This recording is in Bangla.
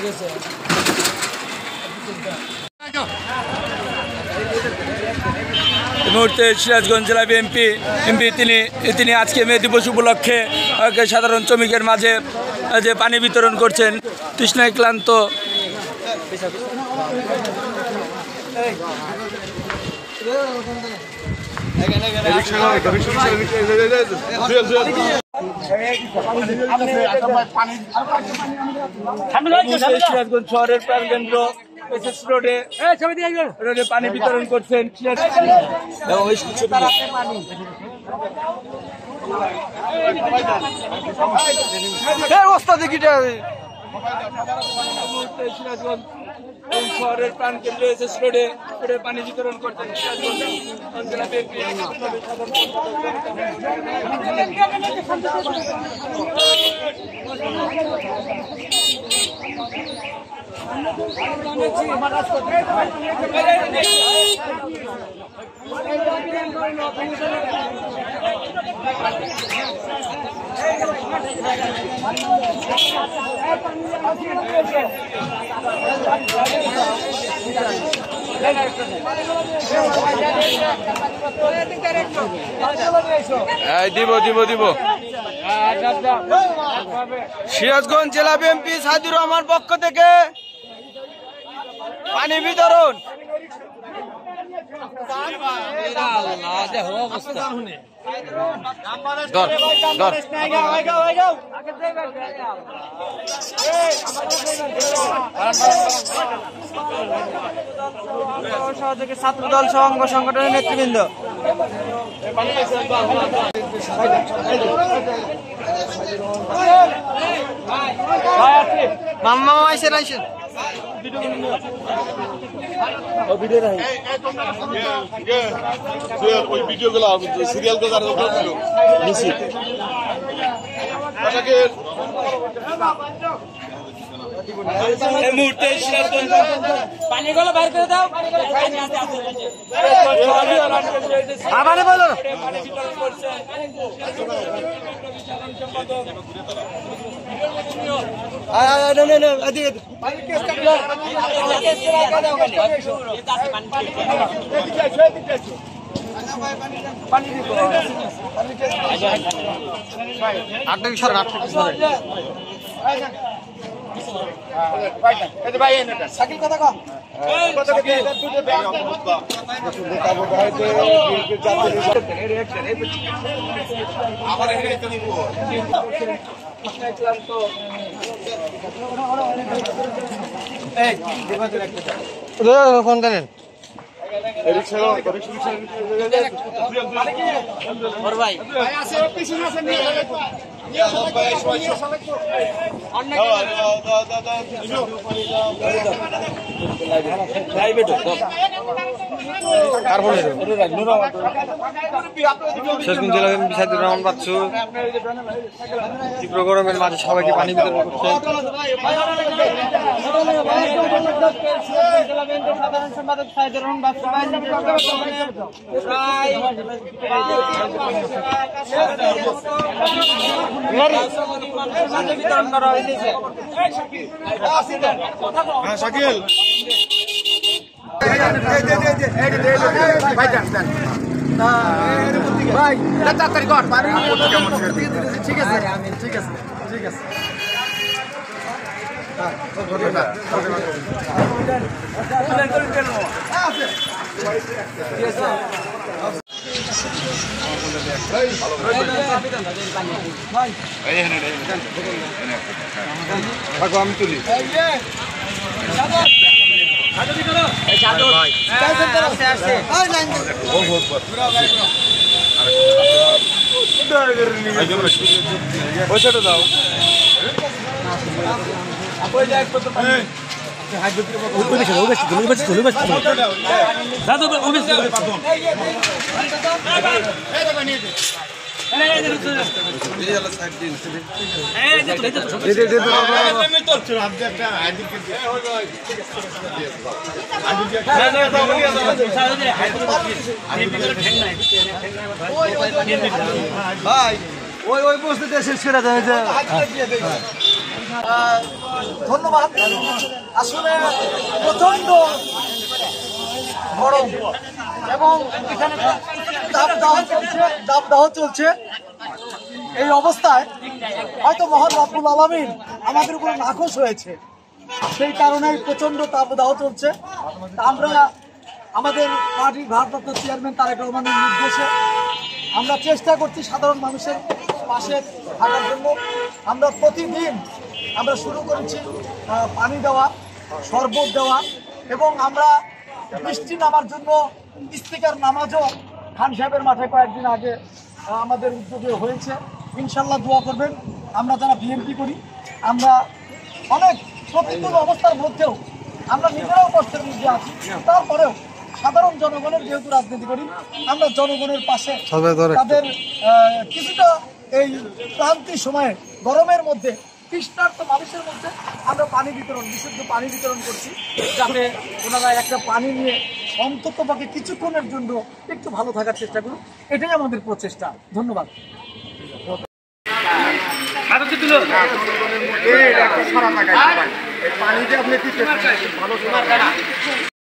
এই মুহূর্তে সিরাজগঞ্জ জেলা এমপি তিনি আজকে মে দিবস উপলক্ষে সাধারণ শ্রমিকের মাঝে যে পানি বিতরণ করছেন। তৃষ্ণায় ক্লান্ত সিরাজগঞ্জ শহরের প্রাণকেন্দ্র রোডে পানি বিতরণ করছেন সিরাজগঞ্জ শহরের প্রাণকেন্দ্র এসএস রোডে পানি বিতরণ করছেন সিরাজগঞ্জ জেলা দিব সিরাজগঞ্জ জেলা বিএনপি সাইদুর রহমান পক্ষ থেকে পানি বিতরণ। সহযোগী ছাত্র দল সহ অঙ্গ সংগঠনের নেতৃবৃন্দ মাম্মা আইসেন ওই ভিডিও গুলো সিরিয়াল এই মুহূর্তে পানিগুলো বাইর করে দাও। আবারে বলো সাকিল কথা কম ফোন করেন সিরাজগঞ্জ জেলা এমপি সাইদুর রহমান বাচ্চু তীব্র গরমের মাঝে সবাইকে পানি বিতরণ করছেন। সাধারণ সম্পাদক সাইদুর রহমান বাচ্চু বিতরণ করা হয়েছে। শাকিল তাড়াতাড়ি কর ঠিক আছে ঠিক আছে ঠিক আছে আমি তুলি পয়সাটা দাও ভাই ওই বসতে শেষ করে দেয় ধন্যবাদ। আসলে প্রচন্ড গরম এবং এখানে দাবদাহ চলছে। এই অবস্থায় হয়তো মহান রব্বুল আলামিন আমাদের উপর নাখোশ হয়েছে, সেই কারণে প্রচন্ড দাবদাহ চলছে। আমরা আমাদের পার্টির ভারপ্রাপ্ত চেয়ারম্যান তারেক রহমানের নির্দেশে আমরা চেষ্টা করছি সাধারণ মানুষের পাশে থাকার জন্য। আমরা প্রতিদিন আমরা শুরু করেছি পানি দেওয়া, শরবত দেওয়া, এবং আমরা বৃষ্টি নামার জন্য ইস্তিকার নামাজও খান সাহেবের মাঠে কয়েকদিন আগে আমাদের উদ্যোগে হয়েছে। ইনশাল্লাহ দোয়া করবেন। আমরা যারা বিএনপি করি, আমরা অনেক প্রতিকূল অবস্থার মধ্যেও আমরা নিজেরাও কষ্টের মধ্যে আছি, তারপরেও সাধারণ জনগণের যেহেতু রাজনীতি করি, আমরা জনগণের পাশে তাদের কিছুটা এই ক্লান্তির সময়ে গরমের মধ্যে তৃষ্ণার্ত মানুষের মধ্যে আমরা পানি বিতরণ, বিশুদ্ধ পানি বিতরণ করছি, যাতে ওনারা একটা পানি নিয়ে অন্তত পক্ষে কিছুক্ষণের জন্য একটু ভালো থাকার চেষ্টা করুন। এটাই আমাদের প্রচেষ্টা। ধন্যবাদ। পানি দিয়ে আপনি